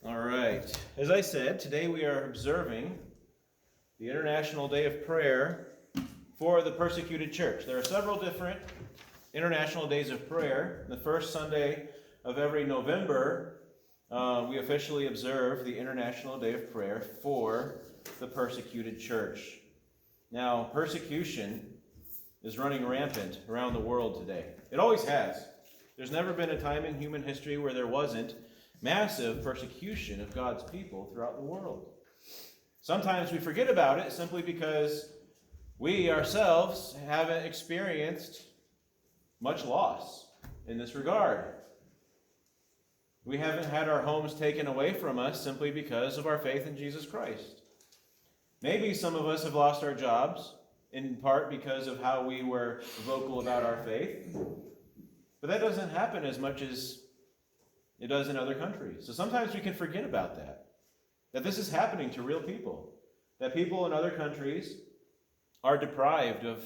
All right. As I said, today we are observing the International Day of Prayer for the Persecuted Church. There are several different International Days of Prayer. The first Sunday of every November, we officially observe the International Day of Prayer for the Persecuted Church. Now, persecution is running rampant around the world today. It always has. There's never been a time in human history where there wasn't massive persecution of God's people throughout the world. Sometimes we forget about it simply because we ourselves haven't experienced much loss in this regard. We haven't had our homes taken away from us simply because of our faith in Jesus Christ. Maybe some of us have lost our jobs, in part because of how we were vocal about our faith. But that doesn't happen as much as it does in other countries. So sometimes we can forget about that this is happening to real people, that people in other countries are deprived of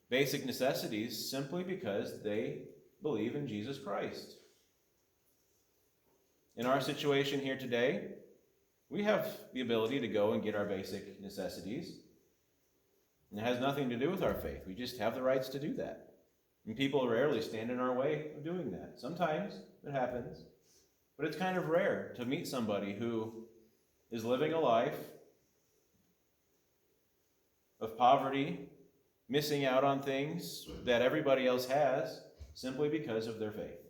basic necessities simply because they believe in Jesus Christ. In our situation here today, we have the ability to go and get our basic necessities. And it has nothing to do with our faith. We just have the rights to do that. And people rarely stand in our way of doing that. Sometimes it happens. But it's kind of rare to meet somebody who is living a life of poverty, missing out on things that everybody else has simply because of their faith.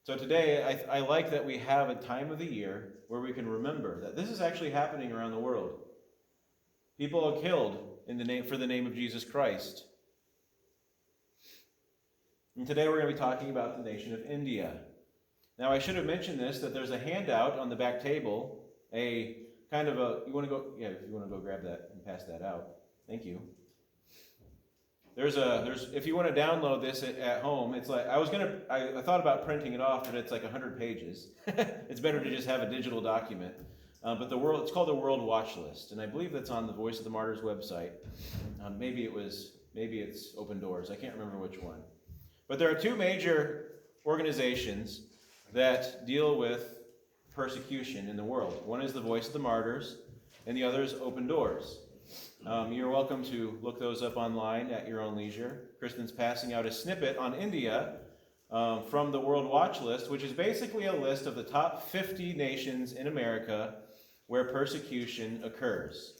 So today, I like that we have a time of the year where we can remember that this is actually happening around the world. People are killed for the name of Jesus Christ. And today we're going to be talking about the nation of India. Now, I should have mentioned this, that there's a handout on the back table, you want to go grab that and pass that out. Thank you. If you want to download this at home, it's like, I thought about printing it off, but it's like 100 pages. It's better to just have a digital document. But it's called the World Watch List, and I believe that's on the Voice of the Martyrs website. Maybe it's Open Doors. I can't remember which one. But there are two major organizations that deal with persecution in the world. One is the Voice of the Martyrs, and the other is Open Doors. You're welcome to look those up online at your own leisure. Kristen's passing out a snippet on India from the World Watch List, which is basically a list of the top 50 nations in America where persecution occurs.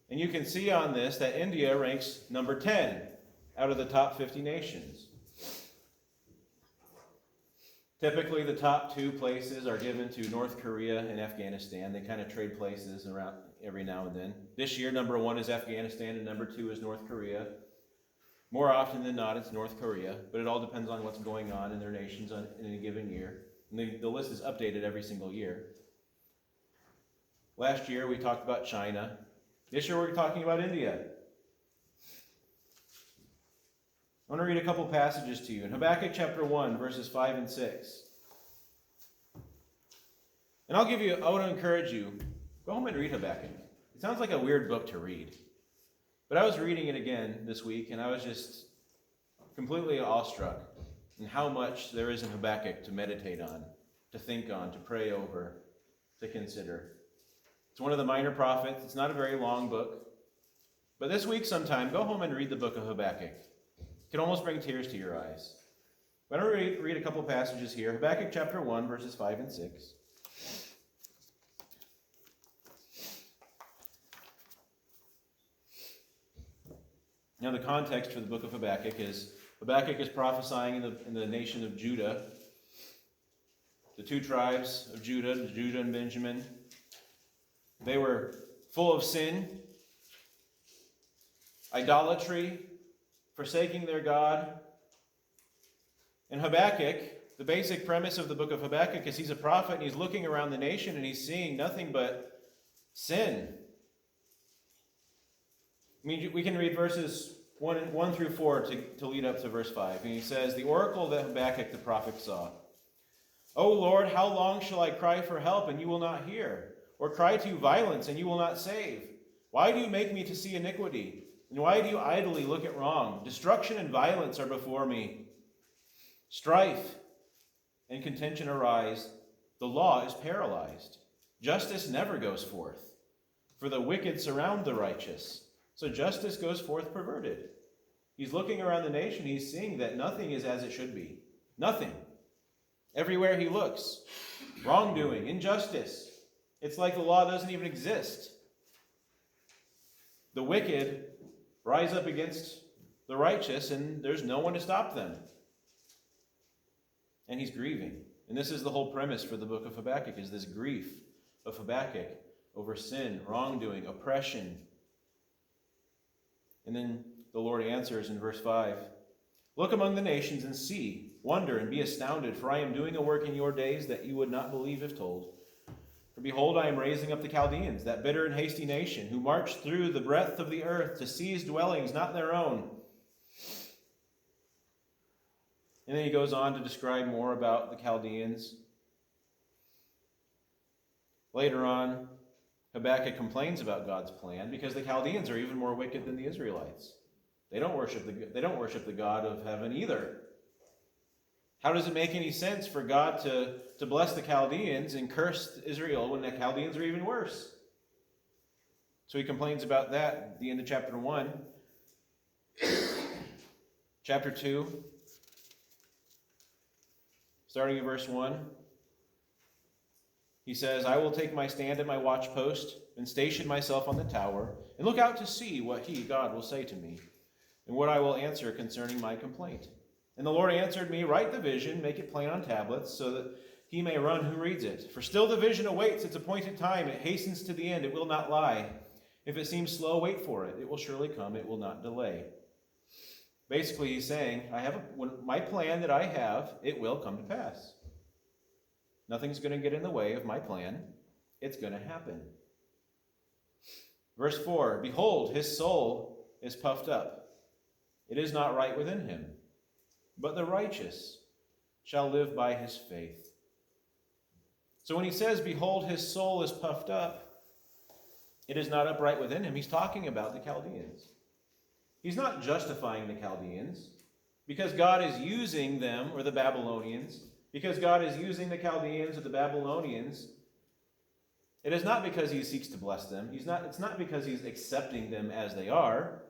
And you can see on this that India ranks number 10 out of the top 50 nations. Typically, the top two places are given to North Korea and Afghanistan. They kind of trade places around every now and then. This year, number 1 is Afghanistan and number 2 is North Korea. More often than not, it's North Korea, but it all depends on what's going on in their nations in any given year. And the list is updated every single year. Last year, we talked about China. This year, we're talking about India. I want to read a couple passages to you. In Habakkuk chapter 1, verses 5 and 6. And I want to encourage you, go home and read Habakkuk. It sounds like a weird book to read. But I was reading it again this week, and I was just completely awestruck in how much there is in Habakkuk to meditate on, to think on, to pray over, to consider. It's one of the minor prophets. It's not a very long book. But this week sometime, go home and read the book of Habakkuk. It can almost bring tears to your eyes. I'm going to read a couple passages here. Habakkuk chapter 1, verses 5 and 6. Now, the context for the book of Habakkuk is prophesying in the nation of Judah. The two tribes of Judah and Benjamin. They were full of sin, idolatry, forsaking their God. And Habakkuk, the basic premise of the book of Habakkuk is he's a prophet and he's looking around the nation and he's seeing nothing but sin. I mean, we can read verses 1 through 4 to lead up to verse 5. And he says, the oracle that Habakkuk the prophet saw. O Lord, how long shall I cry for help and you will not hear? Or cry to you violence and you will not save? Why do you make me to see iniquity? And why do you idly look at wrong? Destruction and violence are before me. Strife and contention arise. The law is paralyzed. Justice never goes forth. For the wicked surround the righteous. So justice goes forth perverted. He's looking around the nation. He's seeing that nothing is as it should be. Nothing. Everywhere he looks. Wrongdoing, injustice. It's like the law doesn't even exist. The wicked rise up against the righteous, and there's no one to stop them. And he's grieving. And this is the whole premise for the book of Habakkuk, is this grief of Habakkuk over sin, wrongdoing, oppression. And then the Lord answers in verse 5, "Look among the nations and see, wonder and be astounded, for I am doing a work in your days that you would not believe if told. For behold, I am raising up the Chaldeans, that bitter and hasty nation, who march through the breadth of the earth to seize dwellings not their own." And then he goes on to describe more about the Chaldeans. Later on, Habakkuk complains about God's plan because the Chaldeans are even more wicked than the Israelites. They don't worship the God of heaven either. How does it make any sense for God to bless the Chaldeans and curse Israel when the Chaldeans are even worse? So he complains about that at the end of chapter 1. Chapter 2, starting in verse 1, he says, "I will take my stand at my watchpost and station myself on the tower and look out to see what he, God, will say to me and what I will answer concerning my complaint. And the Lord answered me, write the vision, make it plain on tablets, so that he may run who reads it. For still the vision awaits its appointed time. It hastens to the end. It will not lie. If it seems slow, wait for it. It will surely come. It will not delay." Basically, he's saying, my plan that I have, it will come to pass. Nothing's going to get in the way of my plan. It's going to happen. Verse 4, "Behold, his soul is puffed up. It is not right within him. But the righteous shall live by his faith." So when he says, "Behold, his soul is puffed up," it is not upright within him. He's talking about the Chaldeans. He's not justifying the Chaldeans because God is using them, or the Babylonians, because God is using the Chaldeans or the Babylonians. It is not because he seeks to bless them. It's not because he's accepting them as they are.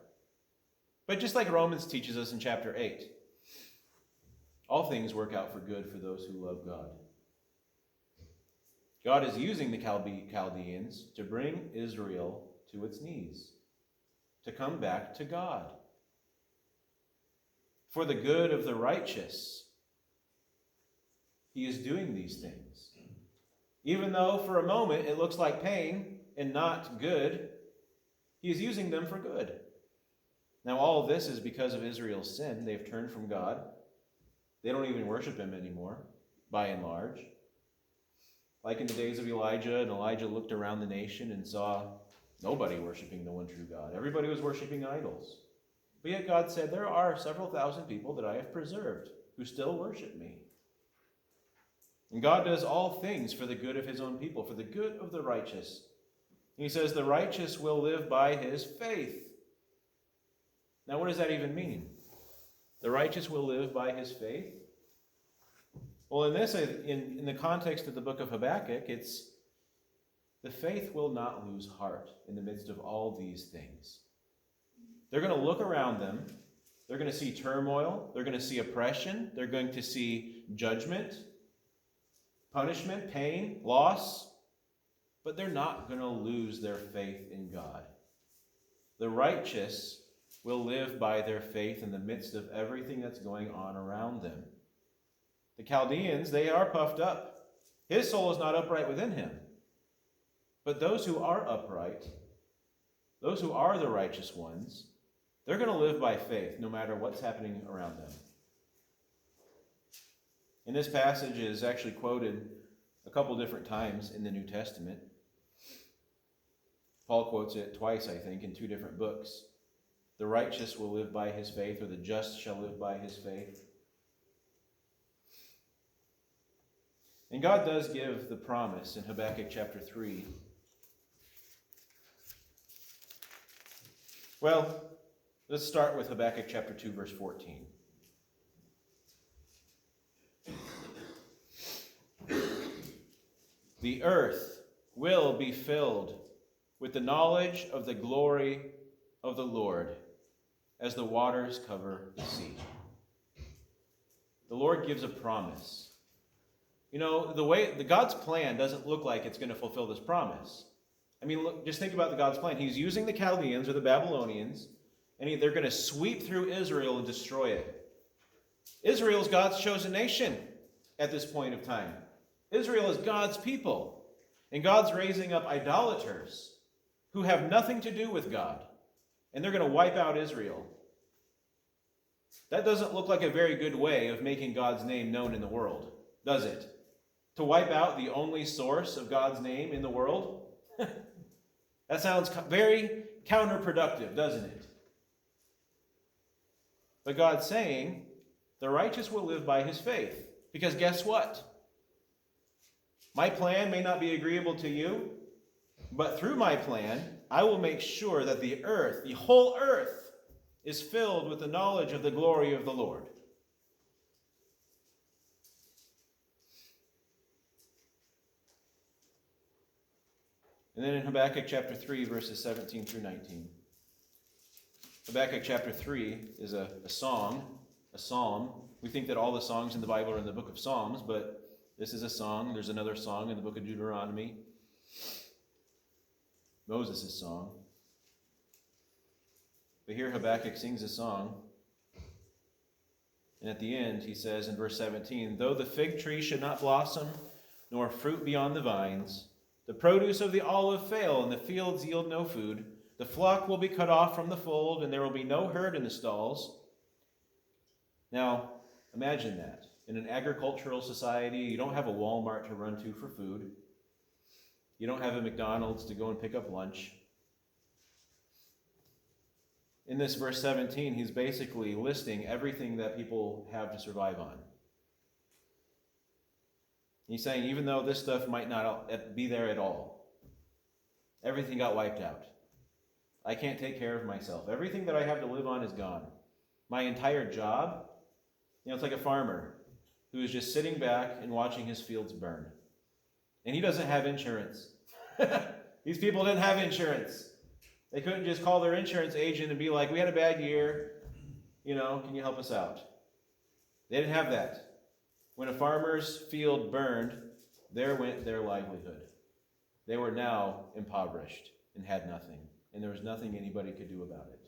But just like Romans teaches us in chapter 8, all things work out for good for those who love God. God is using the Chaldeans to bring Israel to its knees, to come back to God. For the good of the righteous, he is doing these things. Even though for a moment it looks like pain and not good, he is using them for good. Now all of this is because of Israel's sin. They've turned from God. They don't even worship him anymore, by and large. Like in the days of Elijah, and Elijah looked around the nation and saw nobody worshiping the one true God. Everybody was worshiping idols. But yet God said, there are several thousand people that I have preserved who still worship me. And God does all things for the good of his own people, for the good of the righteous. And he says the righteous will live by his faith. Now what does that even mean? The righteous will live by his faith? Well, in the context of the book of Habakkuk, it's the faith will not lose heart in the midst of all these things. They're going to look around them. They're going to see turmoil. They're going to see oppression. They're going to see judgment, punishment, pain, loss. But they're not going to lose their faith in God. The righteous will live by their faith in the midst of everything that's going on around them. The Chaldeans, they are puffed up. His soul is not upright within him. But those who are upright, those who are the righteous ones, they're going to live by faith no matter what's happening around them. And this passage is actually quoted a couple different times in the New Testament. Paul quotes it twice, I think, in two different books. The righteous will live by his faith, or the just shall live by his faith. And God does give the promise in Habakkuk chapter 3. Well, let's start with Habakkuk chapter 2, verse 14. The earth will be filled with the knowledge of the glory of the Lord as the waters cover the sea. The Lord gives a promise. You know, the God's plan doesn't look like it's going to fulfill this promise. I mean, look, just think about the God's plan. He's using the Chaldeans or the Babylonians, and they're going to sweep through Israel and destroy it. Israel is God's chosen nation at this point of time. Israel is God's people, and God's raising up idolaters who have nothing to do with God, and they're going to wipe out Israel. That doesn't look like a very good way of making God's name known in the world, does it? To wipe out the only source of God's name in the world? That sounds very counterproductive, doesn't it? But God's saying, the righteous will live by his faith. Because guess what? My plan may not be agreeable to you, but through my plan, I will make sure that the earth, the whole earth, is filled with the knowledge of the glory of the Lord. And then in Habakkuk chapter 3, verses 17 through 19. Habakkuk chapter 3 is a song, a psalm. We think that all the songs in the Bible are in the book of Psalms, but this is a song. There's another song in the book of Deuteronomy. Moses' song. But here Habakkuk sings a song. And at the end, he says in verse 17, though the fig tree should not blossom, nor fruit be on the vines, the produce of the olive fail, and the fields yield no food, the flock will be cut off from the fold, and there will be no herd in the stalls. Now, imagine that. In an agricultural society, you don't have a Walmart to run to for food. You don't have a McDonald's to go and pick up lunch. In this verse 17, he's basically listing everything that people have to survive on. He's saying, even though this stuff might not be there at all, everything got wiped out. I can't take care of myself. Everything that I have to live on is gone. My entire job, it's like a farmer who is just sitting back and watching his fields burn. And he doesn't have insurance. These people didn't have insurance. They couldn't just call their insurance agent and be like, we had a bad year, can you help us out? They didn't have that. When a farmer's field burned, there went their livelihood. They were now impoverished and had nothing, and there was nothing anybody could do about it.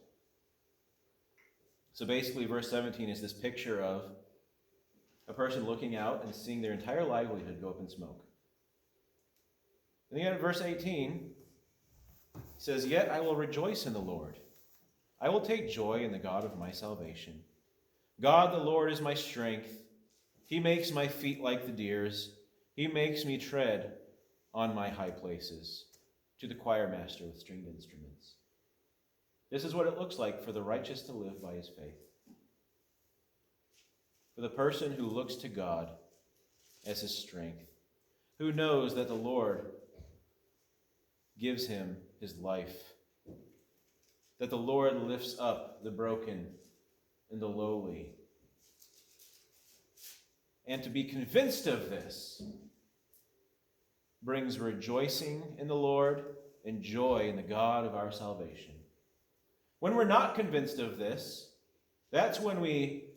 So basically, verse 17 is this picture of a person looking out and seeing their entire livelihood go up in smoke. And then at verse 18, he says, yet I will rejoice in the Lord. I will take joy in the God of my salvation. God the Lord is my strength. He makes my feet like the deer's. He makes me tread on my high places. To the choir master with stringed instruments. This is what it looks like for the righteous to live by his faith. For the person who looks to God as his strength, who knows that the Lord gives him his life, that the Lord lifts up the broken and the lowly. And to be convinced of this brings rejoicing in the Lord and joy in the God of our salvation. When we're not convinced of this, that's when we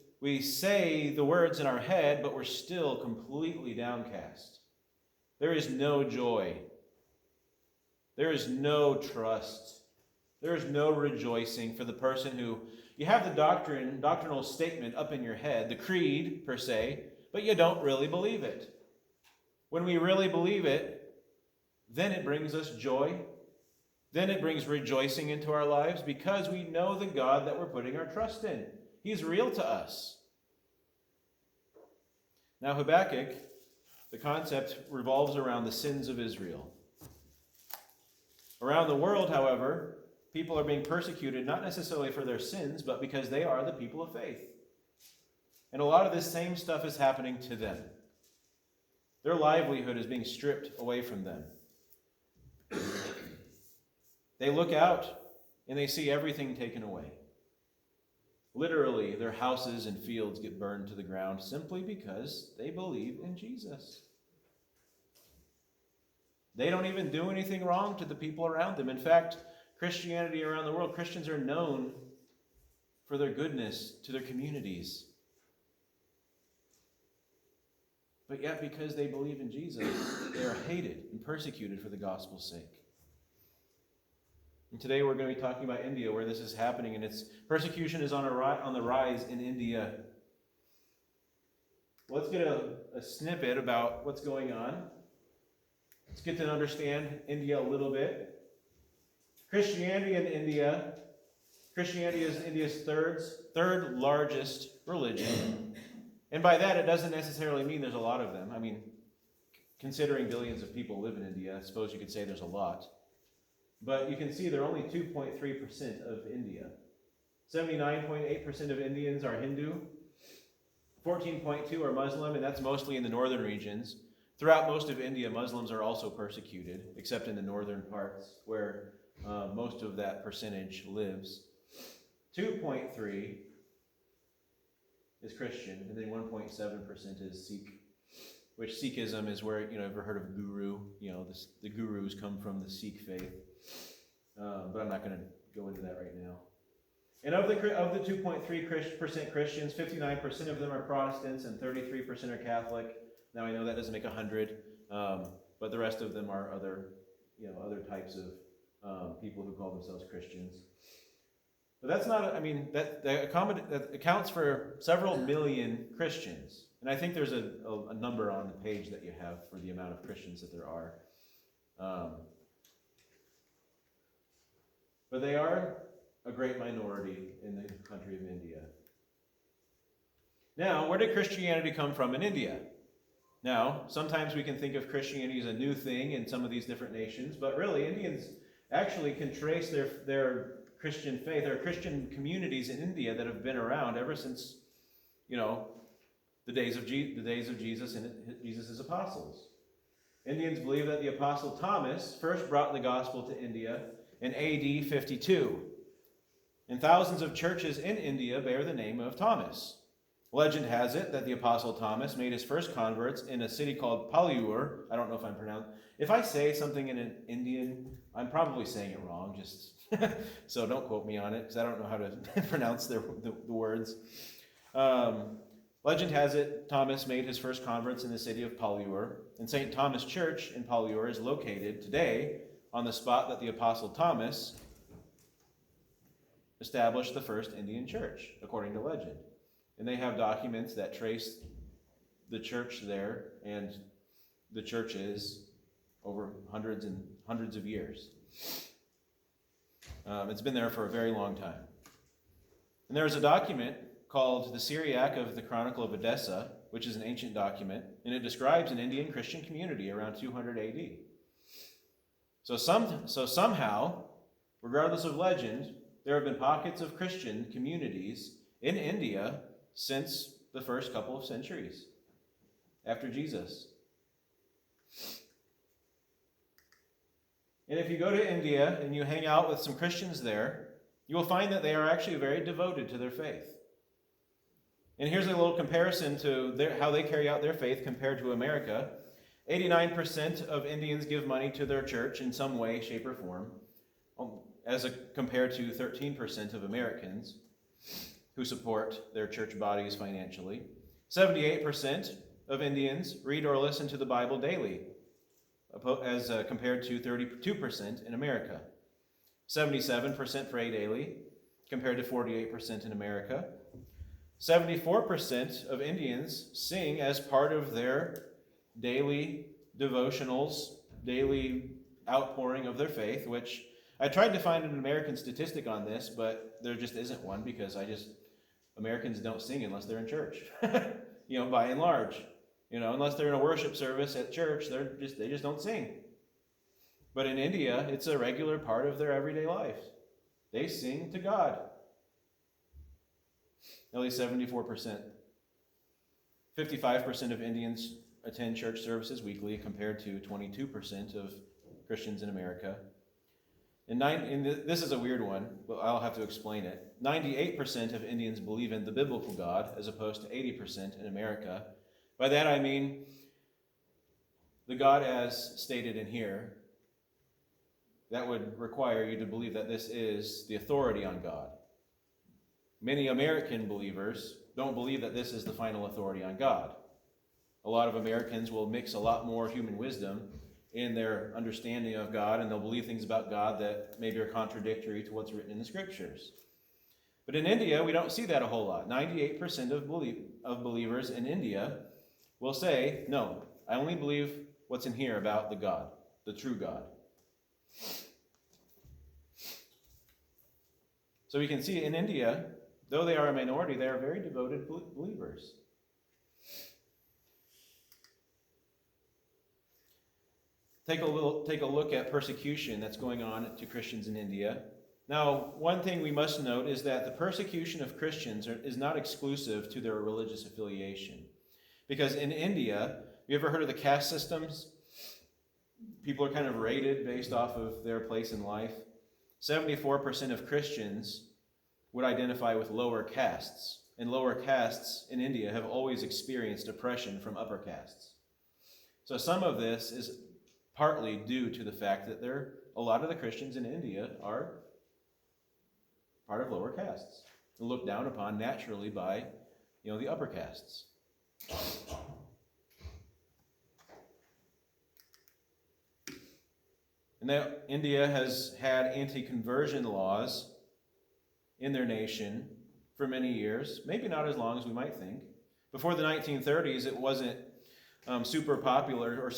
say the words in our head, but we're still completely downcast. There is no joy. There is no trust. There is no rejoicing for the person who, you have the doctrinal statement up in your head, the creed per se, but you don't really believe it. When we really believe it, then it brings us joy. Then it brings rejoicing into our lives because we know the God that we're putting our trust in. He's real to us. Now Habakkuk, the concept revolves around the sins of Israel. Around the world, however, people are being persecuted not necessarily for their sins, but because they are the people of faith. And a lot of this same stuff is happening to them. Their livelihood is being stripped away from them. They look out and they see everything taken away. Literally, their houses and fields get burned to the ground simply because they believe in Jesus. They don't even do anything wrong to the people around them. In fact, Christianity around the world, Christians are known for their goodness to their communities. But yet, because they believe in Jesus, they are hated and persecuted for the gospel's sake. And today we're going to be talking about India, where this is happening, and its persecution is on the rise in India. Let's get a snippet about what's going on. Let's get to understand India a little bit. Christianity in India. Christianity is India's third largest religion. And by that, it doesn't necessarily mean there's a lot of them. I mean, considering billions of people live in India, I suppose you could say there's a lot. But you can see they're only 2.3% of India. 79.8% of Indians are Hindu. 14.2% are Muslim, and that's mostly in the northern regions. Throughout most of India, Muslims are also persecuted, except in the northern parts, where most of that percentage lives. 2.3% is Christian, and then 1.7% is Sikh, which Sikhism is where, ever heard of guru? The gurus come from the Sikh faith. But I'm not going to go into that right now. And of the 2.3% Christians, 59% of them are Protestants and 33% are Catholic. Now I know that doesn't make 100, but the rest of them are other types of people who call themselves Christians. But that's not, that accounts for several million Christians. And I think there's a number on the page that you have for the amount of Christians that there are. But they are a great minority in the country of India. Now, where did Christianity come from in India? Now, sometimes we can think of Christianity as a new thing in some of these different nations, but really Indians actually can trace their Christian faith. There are Christian communities in India that have been around ever since, the days of Jesus and Jesus' apostles. Indians believe that the apostle Thomas first brought the gospel to India in AD 52. And thousands of churches in India bear the name of Thomas. Legend has it that the apostle Thomas made his first converts in a city called Palliur. I don't know if I'm pronouncing. If I say something in an Indian, I'm probably saying it wrong. Just so don't quote me on it, because I don't know how to pronounce the words. Legend has it Thomas made his first converts in the city of Palliur, and St. Thomas Church in Palliur is located today on the spot that the apostle Thomas established the first Indian church, according to legend. And they have documents that trace the church there and the churches over hundreds and hundreds of years. It's been there for a very long time. And there's a document called the Syriac of the Chronicle of Edessa, which is an ancient document, and it describes an Indian Christian community around 200 AD. So somehow, regardless of legend, there have been pockets of Christian communities in India since the first couple of centuries after Jesus. And if you go to India and you hang out with some Christians there, you will find that they are actually very devoted to their faith. And here's a little comparison to how they carry out their faith compared to America. 89% of Indians give money to their church in some way, shape, or form, compared to 13% of Americans who support their church bodies financially. 78% of Indians read or listen to the Bible daily, as compared to 32% in America. 77% pray daily, compared to 48% in America. 74% of Indians sing as part of their daily devotionals, daily outpouring of their faith, which I tried to find an American statistic on this, but there just isn't one, because Americans don't sing unless they're in church, by and large. Unless they're in a worship service at church, they just don't sing. But in India, it's a regular part of their everyday life. They sing to God. At least 74%. 55% of Indians attend church services weekly, compared to 22% of Christians in America. And this is a weird one, but I'll have to explain it. 98% of Indians believe in the biblical God, as opposed to 80% in America. By that I mean, the God as stated in here, that would require you to believe that this is the authority on God. Many American believers don't believe that this is the final authority on God. A lot of Americans will mix a lot more human wisdom in their understanding of God, and they'll believe things about God that maybe are contradictory to what's written in the scriptures. But in India, we don't see that a whole lot. 98% of believers in India will say, no, I only believe what's in here about the God, the true God. So we can see in India, though they are a minority, they are very devoted believers. Take a look at persecution that's going on to Christians in India. Now, one thing we must note is that the persecution of Christians is not exclusive to their religious affiliation. Because in India, you ever heard of the caste systems? People are kind of rated based off of their place in life. 74% of Christians would identify with lower castes. And lower castes in India have always experienced oppression from upper castes. So some of this is partly due to the fact that a lot of the Christians in India are part of lower castes, looked down upon naturally by, the upper castes. And now India has had anti-conversion laws in their nation for many years, maybe not as long as we might think. Before the 1930s, it wasn't super popular or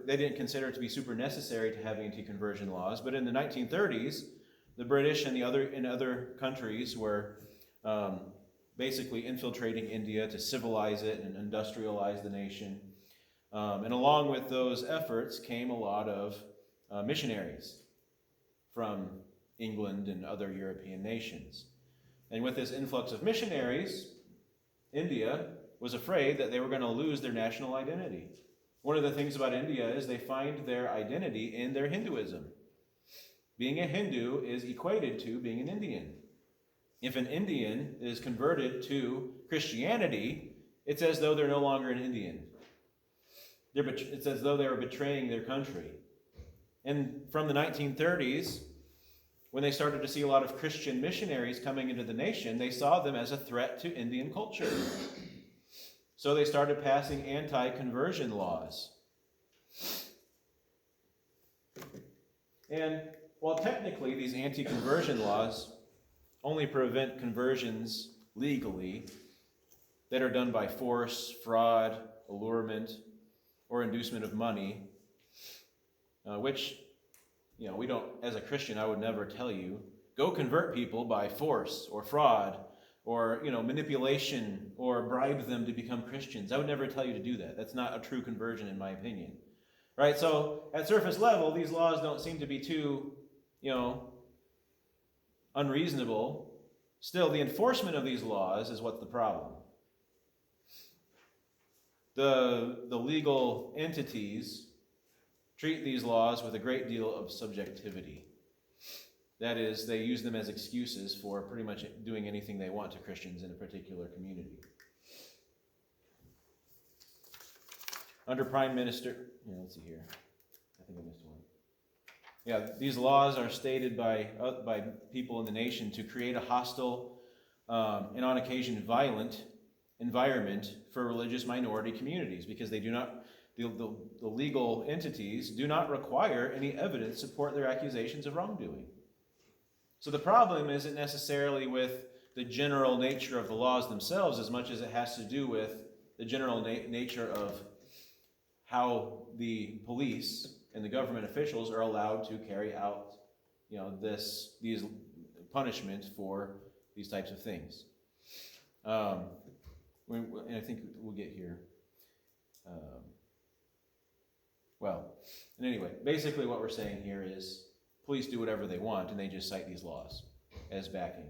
they didn't consider it to be super necessary to have anti-conversion laws. But in the 1930s, the British and other countries were basically infiltrating India to civilize it and industrialize the nation. And along with those efforts came a lot of missionaries from England and other European nations. And with this influx of missionaries, India was afraid that they were going to lose their national identity. One of the things about India is they find their identity in their Hinduism. Being a Hindu is equated to being an Indian. If an Indian is converted to Christianity, it's as though they're no longer an Indian. It's as though they are betraying their country. And from the 1930s, when they started to see a lot of Christian missionaries coming into the nation, they saw them as a threat to Indian culture. So they started passing anti-conversion laws. And while technically these anti-conversion laws only prevent conversions legally that are done by force, fraud, allurement, or inducement of money, which, we don't, as a Christian, I would never tell you, go convert people by force or fraud or, manipulation or bribe them to become Christians. I would never tell you to do that. That's not a true conversion in my opinion. Right? So at surface level, these laws don't seem to be too, unreasonable. Still, the enforcement of these laws is what's the problem. The legal entities treat these laws with a great deal of subjectivity. That is, they use them as excuses for pretty much doing anything they want to Christians in a particular community. Under Prime Minister, let's see here. I think I missed one. Yeah, these laws are stated by people in the nation to create a hostile and on occasion violent environment for religious minority communities because they do not. The legal entities do not require any evidence to support their accusations of wrongdoing. So the problem isn't necessarily with the general nature of the laws themselves as much as it has to do with the general nature of how the police and the government officials are allowed to carry out, these punishment for these types of things. And I think we'll get here. And anyway, basically what we're saying here is police do whatever they want and they just cite these laws as backing.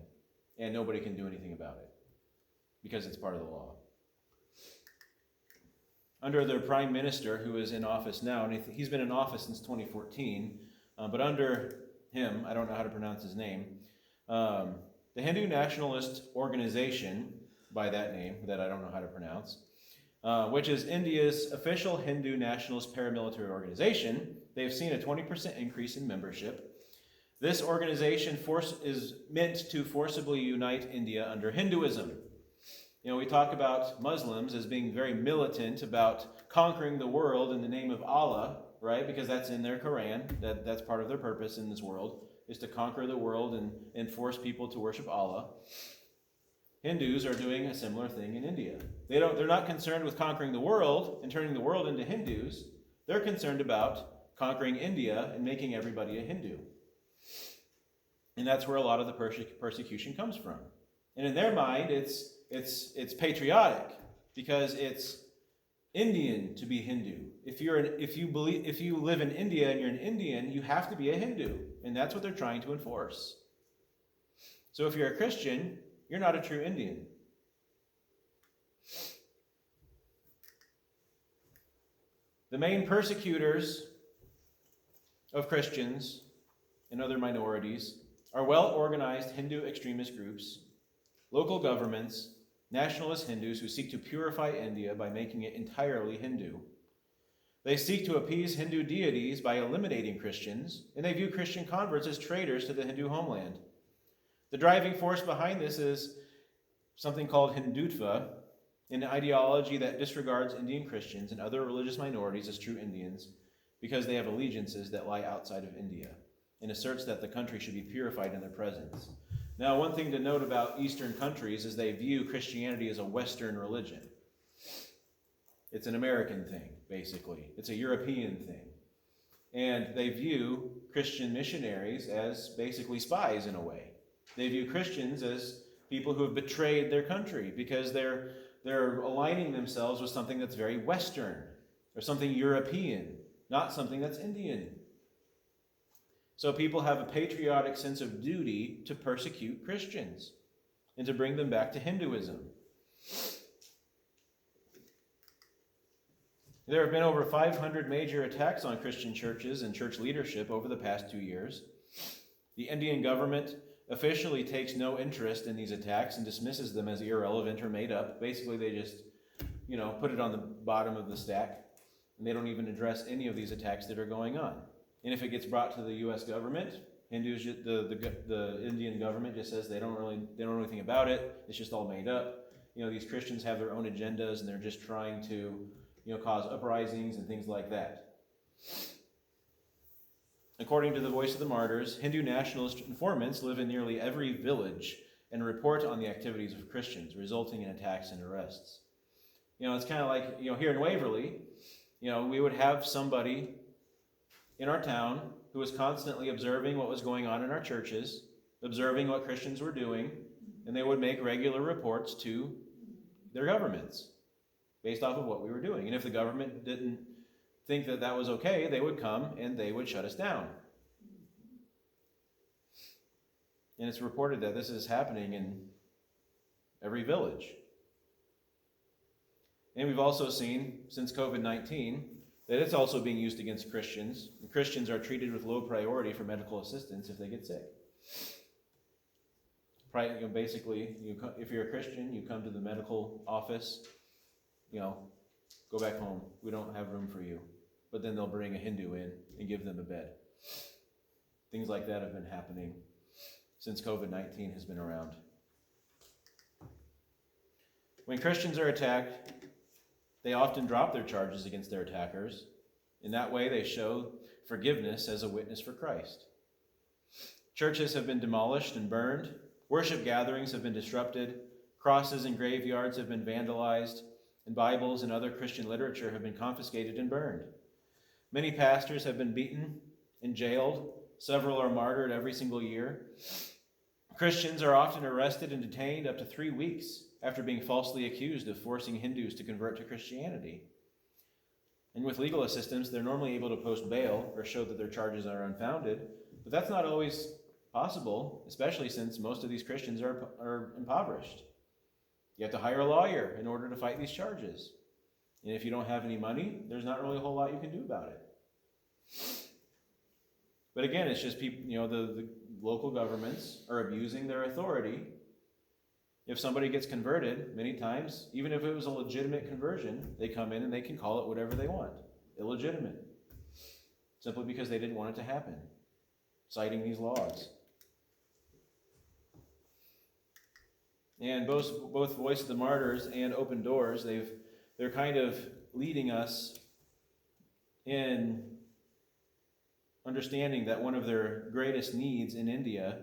And nobody can do anything about it because it's part of the law. Under their prime minister, who is in office now, and he's been in office since 2014, but under him, I don't know how to pronounce his name, the Hindu Nationalist Organization, by that name, that I don't know how to pronounce, which is India's official Hindu nationalist paramilitary organization. They've seen a 20% increase in membership. This organization is meant to forcibly unite India under Hinduism. We talk about Muslims as being very militant about conquering the world in the name of Allah, right? Because that's in their Quran. That's part of their purpose in this world, is to conquer the world and force people to worship Allah. Hindus are doing a similar thing in India. They're not concerned with conquering the world and turning the world into Hindus. They're concerned about conquering India and making everybody a Hindu. And that's where a lot of the persecution comes from. And in their mind, it's patriotic because it's Indian to be Hindu. If you live in India and you're an Indian, you have to be a Hindu, and that's what they're trying to enforce. So if you're a Christian, you're not a true Indian. The main persecutors of Christians and other minorities are well-organized Hindu extremist groups, local governments, nationalist Hindus who seek to purify India by making it entirely Hindu. They seek to appease Hindu deities by eliminating Christians, and they view Christian converts as traitors to the Hindu homeland. The driving force behind this is something called Hindutva, an ideology that disregards Indian Christians and other religious minorities as true Indians because they have allegiances that lie outside of India, and asserts that the country should be purified in their presence. Now, one thing to note about Eastern countries is they view Christianity as a Western religion. It's an American thing, basically. It's a European thing. And they view Christian missionaries as basically spies in a way. They view Christians as people who have betrayed their country because they're aligning themselves with something that's very Western or something European, not something that's Indian. So people have a patriotic sense of duty to persecute Christians and to bring them back to Hinduism. There have been over 500 major attacks on Christian churches and church leadership over the past 2 years. The Indian government officially takes no interest in these attacks and dismisses them as irrelevant or made up. Basically, they just, put it on the bottom of the stack, and they don't even address any of these attacks that are going on. And if it gets brought to the U.S. government, the Indian government just says they don't know anything about it. It's just all made up. These Christians have their own agendas, and they're just trying to, cause uprisings and things like that. According to the Voice of the Martyrs, Hindu nationalist informants live in nearly every village and report on the activities of Christians, resulting in attacks and arrests. It's kind of like, here in Waverly, we would have somebody in our town who was constantly observing what was going on in our churches, observing what Christians were doing, and they would make regular reports to their governments based off of what we were doing. And if the government didn't think that that was okay, they would come and they would shut us down. And it's reported that this is happening in every village. And we've also seen, since COVID-19, that it's also being used against Christians. And Christians are treated with low priority for medical assistance if they get sick. Basically, if you're a Christian, you come to the medical office, go back home. We don't have room for you. But then they'll bring a Hindu in and give them a bed. Things like that have been happening since COVID-19 has been around. When Christians are attacked, they often drop their charges against their attackers. In that way, they show forgiveness as a witness for Christ. Churches have been demolished and burned. Worship gatherings have been disrupted. Crosses and graveyards have been vandalized. And Bibles and other Christian literature have been confiscated and burned. Many pastors have been beaten and jailed. Several are martyred every single year. Christians are often arrested and detained up to 3 weeks after being falsely accused of forcing Hindus to convert to Christianity. And with legal assistance, they're normally able to post bail or show that their charges are unfounded, but that's not always possible, especially since most of these Christians are impoverished. You have to hire a lawyer in order to fight these charges. And if you don't have any money, there's not really a whole lot you can do about it. But again, it's just people, the local governments are abusing their authority If somebody gets converted, many times, even if it was a legitimate conversion, they come in and they can call it whatever they want. Illegitimate. Simply because they didn't want it to happen. Citing these laws. And both Voice of the Martyrs and Open Doors, they're kind of leading us in understanding that one of their greatest needs in India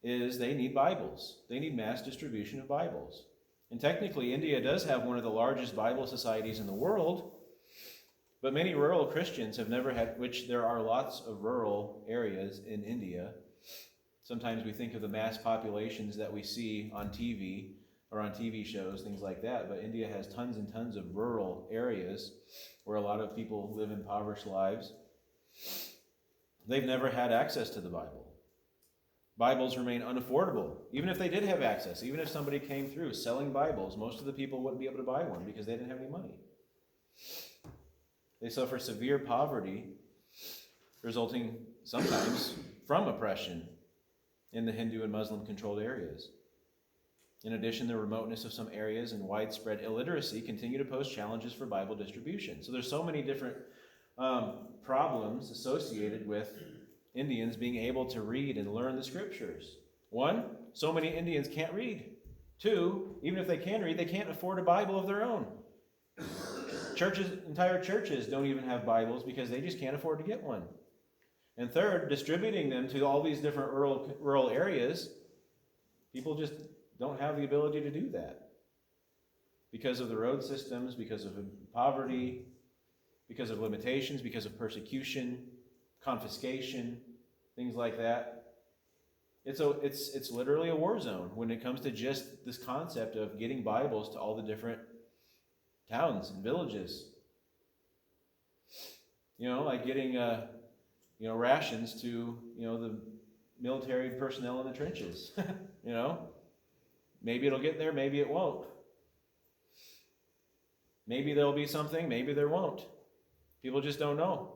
is they need Bibles. They need mass distribution of Bibles. And technically, India does have one of the largest Bible societies in the world, but many rural Christians have never had, which there are lots of rural areas in India. Sometimes we think of the mass populations that we see on TV or on TV shows, things like that, but India has tons and tons of rural areas where a lot of people live impoverished lives. They've never had access to the Bible. Bibles remain unaffordable. Even if they did have access, even if somebody came through selling Bibles, most of the people wouldn't be able to buy one because they didn't have any money. They suffer severe poverty, resulting sometimes from oppression in the Hindu and Muslim-controlled areas. In addition, the remoteness of some areas and widespread illiteracy continue to pose challenges for Bible distribution. So there's so many different problems associated with Indians being able to read and learn the scriptures. One, so many Indians can't read. Two, even if they can read, they can't afford a Bible of their own. Entire churches don't even have Bibles because they just can't afford to get one. And third, distributing them to all these different rural areas, people just don't have the ability to do that. Because of the road systems, because of poverty, because of limitations, because of persecution, confiscation, things like that. It's literally a war zone when it comes to just this concept of getting Bibles to all the different towns and villages. Like getting rations to the military personnel in the trenches. Maybe it'll get there, maybe it won't. Maybe there'll be something, maybe there won't. People just don't know.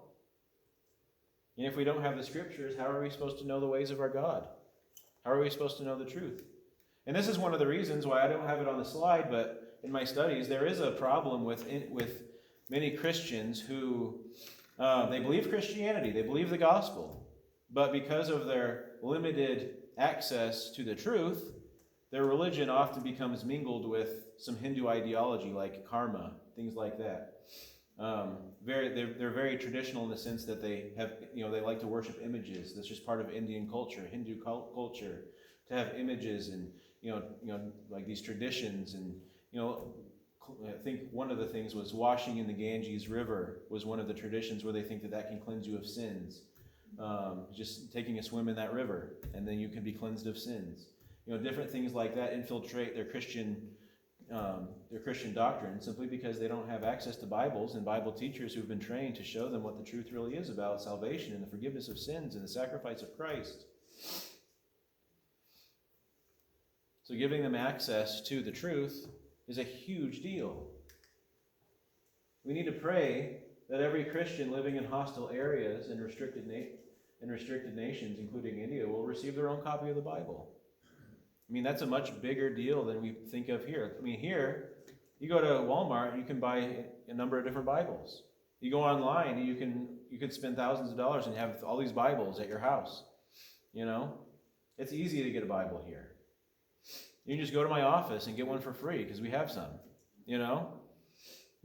And if we don't have the scriptures, how are we supposed to know the ways of our God? How are we supposed to know the truth? And this is one of the reasons why I don't have it on the slide, but in my studies, there is a problem with many Christians who, they believe Christianity, they believe the gospel, but because of their limited access to the truth, their religion often becomes mingled with some Hindu ideology like karma, things like that. They're very traditional in the sense that they have, they like to worship images. That's just part of Indian culture, Hindu culture, to have images and, like these traditions. And, I think one of the things was washing in the Ganges River was one of the traditions where they think that can cleanse you of sins. Just taking a swim in that river, and then you can be cleansed of sins. Different things like that infiltrate their Christian doctrine simply because they don't have access to Bibles and Bible teachers who've been trained to show them what the truth really is about salvation and the forgiveness of sins and the sacrifice of Christ. So giving them access to the truth is a huge deal. We need to pray that every Christian living in hostile areas and restricted nations, including India, will receive their own copy of the Bible. That's a much bigger deal than we think of here. Here, you go to Walmart, you can buy a number of different Bibles. You go online, you can spend thousands of dollars and have all these Bibles at your house. It's easy to get a Bible here. You can just go to my office and get one for free because we have some. You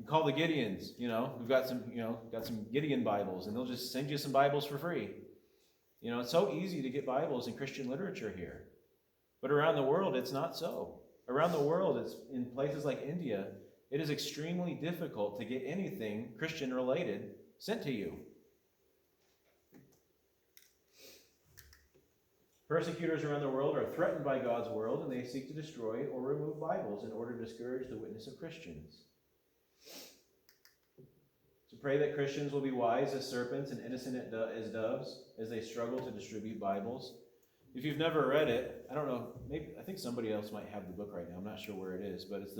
call the Gideons. We've got some Gideon Bibles, and they'll just send you some Bibles for free. It's so easy to get Bibles in Christian literature here. But around the world, it's not so. Around the world, it's in places like India, it is extremely difficult to get anything Christian-related sent to you. Persecutors around the world are threatened by God's world, and they seek to destroy or remove Bibles in order to discourage the witness of Christians. So pray that Christians will be wise as serpents and innocent as doves as they struggle to distribute Bibles. If you've never read it, I don't know, I think somebody else might have the book right now. I'm not sure where it is, but it's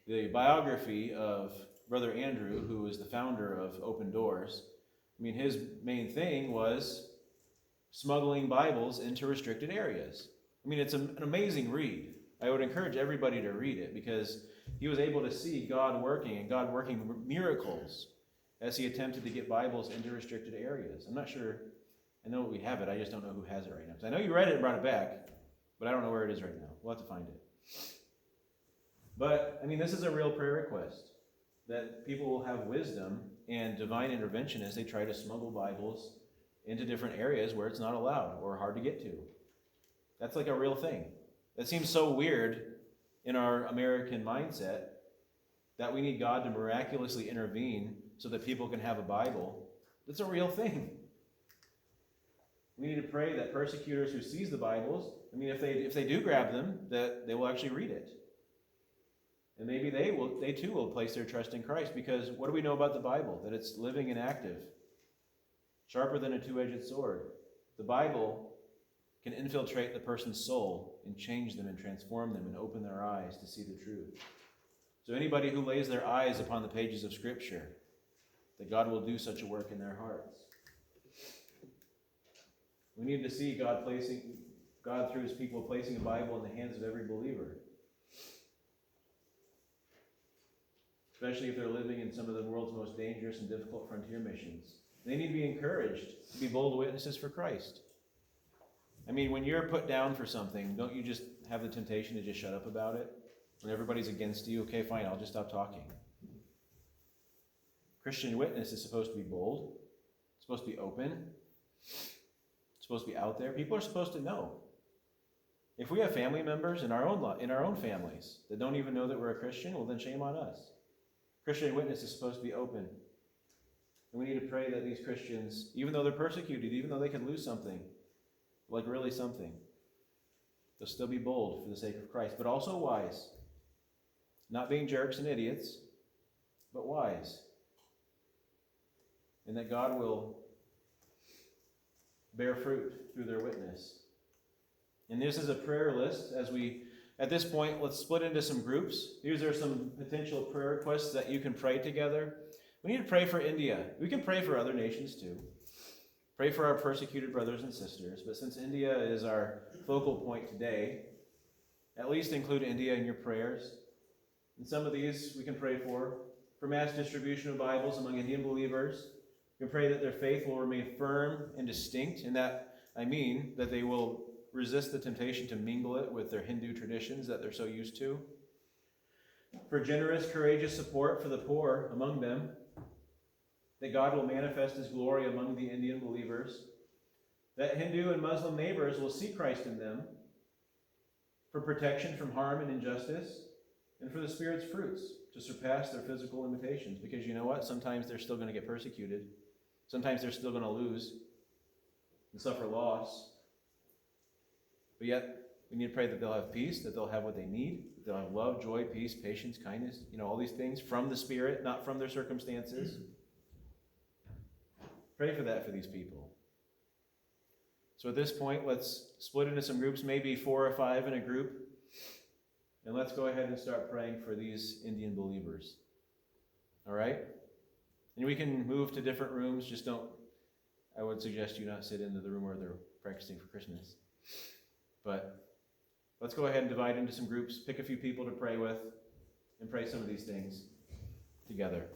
the biography of Brother Andrew, who is the founder of Open Doors. His main thing was smuggling Bibles into restricted areas. I mean, it's an amazing read. I would encourage everybody to read it because he was able to see God working and God working miracles as he attempted to get Bibles into restricted areas. I'm not sure. I know we have it. I just don't know who has it right now. 'Cause I know you read it and brought it back, but I don't know where it is right now. We'll have to find it. But, I mean, this is a real prayer request, that people will have wisdom and divine intervention as they try to smuggle Bibles into different areas where it's not allowed or hard to get to. That's like a real thing. That seems so weird in our American mindset that we need God to miraculously intervene so that people can have a Bible. That's a real thing. We need to pray that persecutors who seize the Bibles, I mean, if they do grab them, that they will actually read it. And maybe they too will place their trust in Christ, because what do we know about the Bible? That it's living and active, sharper than a two-edged sword. The Bible can infiltrate the person's soul and change them and transform them and open their eyes to see the truth. So anybody who lays their eyes upon the pages of Scripture, that God will do such a work in their hearts. We need to see God through his people placing a Bible in the hands of every believer. Especially if they're living in some of the world's most dangerous and difficult frontier missions. They need to be encouraged to be bold witnesses for Christ. I mean, when you're put down for something, don't you just have the temptation to just shut up about it? When everybody's against you, okay, fine, I'll just stop talking. Christian witness is supposed to be bold. It's supposed to be open. It's supposed to be out there. People are supposed to know. If we have family members in our own families that don't even know that we're a Christian, well, then shame on us. Christian witness is supposed to be open. And we need to pray that these Christians, even though they're persecuted, even though they could lose something, like really something, they'll still be bold for the sake of Christ, but also wise. Not being jerks and idiots, but wise. And that God will bear fruit through their witness. And this is a prayer list. At this point, let's split into some groups. These are some potential prayer requests that you can pray together. We need to pray for India. We can pray for other nations too. Pray for our persecuted brothers and sisters. But since India is our focal point today, at least include India in your prayers. And some of these we can pray for mass distribution of Bibles among Indian believers. We can pray that their faith will remain firm and distinct, and that they will resist the temptation to mingle it with their Hindu traditions that they're so used to. For generous, courageous support for the poor among them, that God will manifest his glory among the Indian believers, that Hindu and Muslim neighbors will see Christ in them, for protection from harm and injustice, and for the Spirit's fruits to surpass their physical limitations. Because you know what? Sometimes they're still going to get persecuted. Sometimes they're still going to lose and suffer loss. But yet, we need to pray that they'll have peace, that they'll have what they need, that they'll have love, joy, peace, patience, kindness, all these things from the Spirit, not from their circumstances. Pray for that for these people. So at this point, let's split into some groups, maybe 4 or 5 in a group, and let's go ahead and start praying for these Indian believers. All right? And we can move to different rooms. I would suggest you not sit into the room where they're practicing for Christmas. But let's go ahead and divide into some groups, pick a few people to pray with, and pray some of these things together.